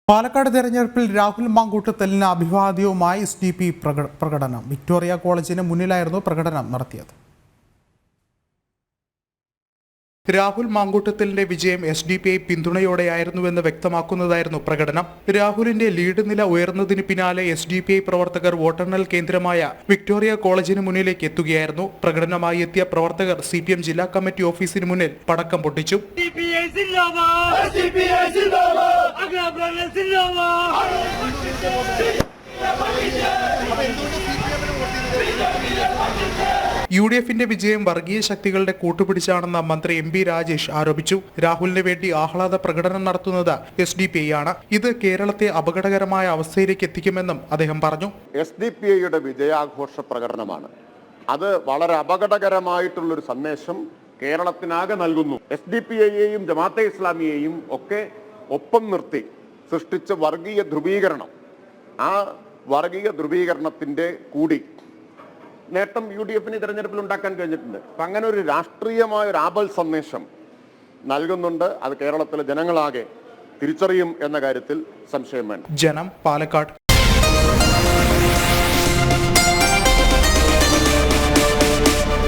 പാലക്കാട് തെരഞ്ഞെടുപ്പിൽ രാഹുൽ മാങ്കൂട്ടത്തലിന് അഭിവാദ്യവുമായി SDP പ്രകടനം. Victoria കോളേജിന് മുന്നിലായിരുന്നു പ്രകടനം നടത്തിയത്. രാഹുൽ മാങ്കൂട്ടത്തലിന്റെ വിജയം SDP പിന്തുണയോടെയായിരുന്നുവെന്ന് വ്യക്തമാക്കുന്നതായിരുന്നു പ്രകടനം. രാഹുലിന്റെ ലീഡ് നില ഉയർന്നതിന് പിന്നാലെ SDP പ്രവർത്തകർ വോട്ടെണ്ണൽ കേന്ദ്രമായ വിക്ടോറിയ കോളേജിന് മുന്നിലേക്ക് എത്തുകയായിരുന്നു. പ്രകടനമായി എത്തിയ പ്രവർത്തകർ CPM ജില്ലാ കമ്മിറ്റി ഓഫീസിന് മുന്നിൽ പടക്കം പൊട്ടിച്ചു. UDFന്റെ വിജയം വർഗീയ ശക്തികളുടെ കൂട്ടുപിടിച്ചാണെന്ന് മന്ത്രി MP രാജേഷ് ആരോപിച്ചു. രാഹുലിന് വേണ്ടി ആഹ്ലാദ പ്രകടനം നടത്തുന്നത് SDP ആണ്. ഇത് കേരളത്തെ അപകടകരമായ അവസ്ഥയിലേക്ക് എത്തിക്കുമെന്നും അദ്ദേഹം പറഞ്ഞു. SDP-യുടെ വിജയാഘോഷ പ്രകടനമാണ്. അത് വളരെ അപകടകരമായിട്ടുള്ളൊരു സന്ദേശം കേരളത്തിനാകെ നൽകുന്നു. SDP-യെയും ജമാഅത്തെ ഇസ്ലാമിയെയും ഒക്കെ ഒപ്പം നിർത്തി സൃഷ്ടിച്ച വർഗീയ ധ്രുവീകരണം, ആ വർഗീയ ധ്രുവീകരണത്തിന്റെ കൂടി നേട്ടം UDFന് തെരഞ്ഞെടുപ്പിൽ ഉണ്ടാക്കാൻ കഴിഞ്ഞിട്ടുണ്ട്. അപ്പം അങ്ങനെ ഒരു രാഷ്ട്രീയമായ ഒരു ആപൽ സന്ദേശം നൽകുന്നുണ്ട്. അത് കേരളത്തിലെ ജനങ്ങളാകെ തിരിച്ചറിയും എന്ന കാര്യത്തിൽ സംശയം വേണ്ട. ജനം, പാലക്കാട്.